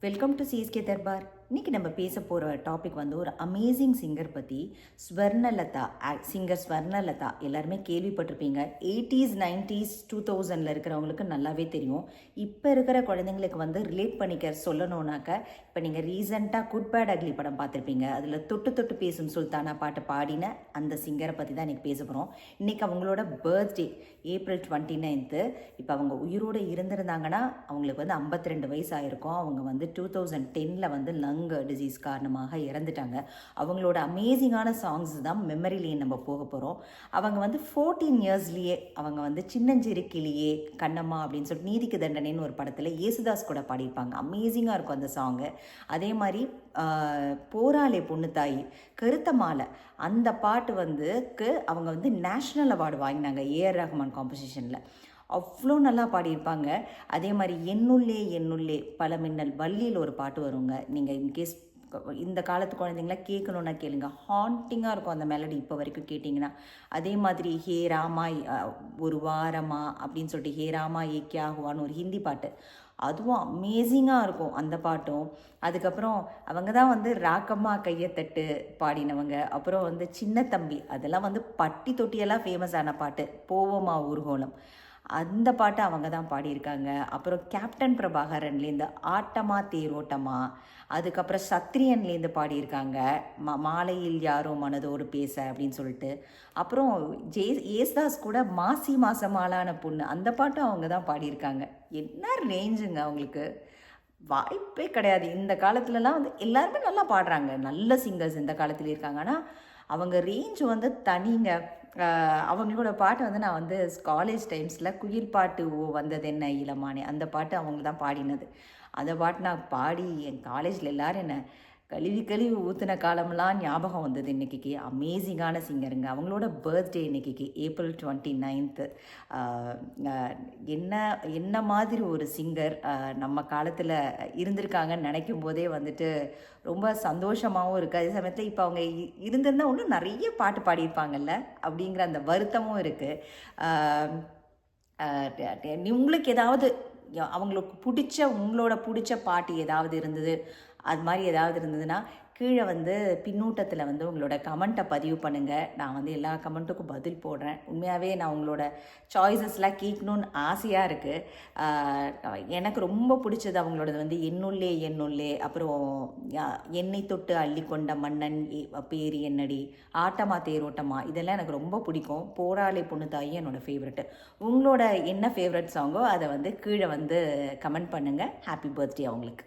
Welcome to CSK Darbar. இன்றைக்கி நம்ம பேச போகிற டாபிக் வந்து ஒரு அமேசிங் சிங்கர் பற்றி. ஸ்வர்ணலதா, சிங்கர் ஸ்வர்ணலதா எல்லாருமே கேள்விப்பட்டிருப்பீங்க. 80s 90s 2000 இருக்கிறவங்களுக்கு நல்லாவே தெரியும். இப்போ இருக்கிற குழந்தைங்களுக்கு வந்து ரிலேட் பண்ணிக்க சொல்லணுன்னாக்க, இப்போ நீங்கள் ரீசெண்டாக குட் பேட் அக்லி படம் பார்த்துருப்பீங்க. அதில் தொட்டு தொட்டு பேசும் சுல்தானா பாட்டு பாடின அந்த சிங்கரை பற்றி தான் இன்றைக்கி பேச போகிறோம். இன்றைக்கி அவங்களோட பர்த்டே ஏப்ரல் 29. இப்போ அவங்க உயிரோடு இருந்திருந்தாங்கன்னா அவங்களுக்கு வந்து 52 வயசு ஆகிருக்கும். அவங்க வந்து 2010 வந்து லங் டிசீஸ் காரணமாக இறந்துட்டாங்க. அவங்களோட அமேசிங்கான சாங்ஸ் தான் மெமரி லேன் நம்ம போக போகிறோம். அவங்க வந்து 14 இயர்ஸ்லேயே அவங்க வந்து சின்னஞ்சிறு கிளியே கண்ணம்மா அப்படின்னு சொல்லிட்டு நீதிக்கு தண்டனைன்னு ஒரு படத்தில் ஏசுதாஸ் கூட பாடியிருப்பாங்க. அமேசிங்காக இருக்கும் அந்த சாங்கு. அதே மாதிரி போராளே பொண்ணு தாயி கருத்த மாலை அந்த பாட்டு அவங்க வந்து நேஷ்னல் அவார்டு வாங்கினாங்க ஏஆர் ரஹ்மான் காம்போசிஷனில். அவ்வளோ நல்லா பாடியிருப்பாங்க. அதே மாதிரி என்னுள்ளே என்னுள்ளே பல மின்னல் வள்ளியில் ஒரு பாட்டு வருங்க. நீங்கள் இன்கேஸ் இந்த காலத்து குழந்தைங்களாம் கேட்கணுன்னா கேளுங்க, ஹாண்டிங்காக இருக்கும் அந்த மெலடி இப்போ வரைக்கும் கேட்டிங்கன்னா. அதே மாதிரி ஹே ராமா ஒரு வாரமா அப்படின்னு சொல்லிட்டு ஹே ராமா ஏ கியா ஹுவான்னு ஒரு ஹிந்தி பாட்டு, அதுவும் அமேசிங்காக இருக்கும் அந்த பாட்டும். அதுக்கப்புறம் அவங்க தான் வந்து ராக்கம்மா கையத்தட்டு பாடினவங்க. அப்புறம் வந்து சின்ன தம்பி, அதெல்லாம் வந்து பட்டி தொட்டியெல்லாம் ஃபேமஸான பாட்டு. போவோமா ஊர்கோலம் அந்த பாட்டை அவங்க தான் பாடியிருக்காங்க. அப்புறம் கேப்டன் பிரபாகரன்லேருந்து ஆட்டமா தேரோட்டமா, அதுக்கப்புறம் சத்ரியன்லேருந்து பாடியிருக்காங்க மாலையில் யாரோ மனதோடு பேச அப்படின்னு சொல்லிட்டு. அப்புறம் ஏசுதாஸ் கூட மாசி மாசமாலான பொண்ணு அந்த பாட்டும் அவங்க தான் பாடியிருக்காங்க. என்ன ரேஞ்சுங்க அவங்களுக்கு, வாய்ப்பே கிடையாது. இந்த காலத்துலலாம் வந்து எல்லாருமே நல்லா பாடுறாங்க, நல்ல சிங்கர்ஸ் இந்த காலத்தில் இருக்காங்க. ஆனால் அவங்க ரேஞ்ச் வந்து தனிங்க. அவங்களோட பாட்டு வந்து நான் வந்து காலேஜ் டைம்ஸில் குயில் பாட்டு ஓ வந்தது என்ன இளமானே அந்த பாட்டு அவங்க தான் பாடினது. அந்த பாட்டு நான் பாடி என் காலேஜில் எல்லோரும் என்ன கழுவி கழுவி ஊற்றின காலம்லாம் ஞாபகம் வந்தது. இன்றைக்கி அமேசிங்கான சிங்கருங்க. அவங்களோட பர்த்டே இன்றைக்கி ஏப்ரல் 29. என்ன மாதிரி ஒரு சிங்கர் நம்ம காலத்தில் இருந்திருக்காங்கன்னு நினைக்கும் போதே வந்துட்டு ரொம்ப சந்தோஷமாகவும் இருக்குது. அதே சமயத்தில் இப்போ அவங்க இருந்திருந்தால் இன்னும் நிறைய பாட்டு பாடியிருப்பாங்கல்ல அப்படிங்கிற அந்த வருத்தமும் இருக்குது. உங்களுக்கு ஏதாவது உங்களோட பிடிச்ச பாட்டு ஏதாவது இருந்தது, அது மாதிரி ஏதாவது இருந்ததுன்னா கீழே வந்து பின்னூட்டத்தில் வந்து உங்களோட கமெண்ட்டை பதிவு பண்ணுங்கள். நான் வந்து எல்லா கமெண்ட்டுக்கும் பதில் போடுறேன். உண்மையாகவே நான் உங்களோட சாய்ஸஸ்லாம் கேட்கணுன்னு ஆசையாக இருக்குது. எனக்கு ரொம்ப பிடிச்சது அவங்களோடது வந்து என்னுள்ளே என்னுள்ளே, அப்புறம் எண்ணெய் தொட்டு அள்ளி கொண்ட மன்னன் பேரி என்னடி, ஆட்டமா தேரோட்டமா, இதெல்லாம் எனக்கு ரொம்ப பிடிக்கும். போராளி பொண்ணு தாயி என்னோடய ஃபேவரெட்டு. உங்களோட என்ன ஃபேவரட் சாங்கோ அதை வந்து கீழே வந்து கமெண்ட் பண்ணுங்கள். ஹாப்பி பர்த்டே அவங்களுக்கு.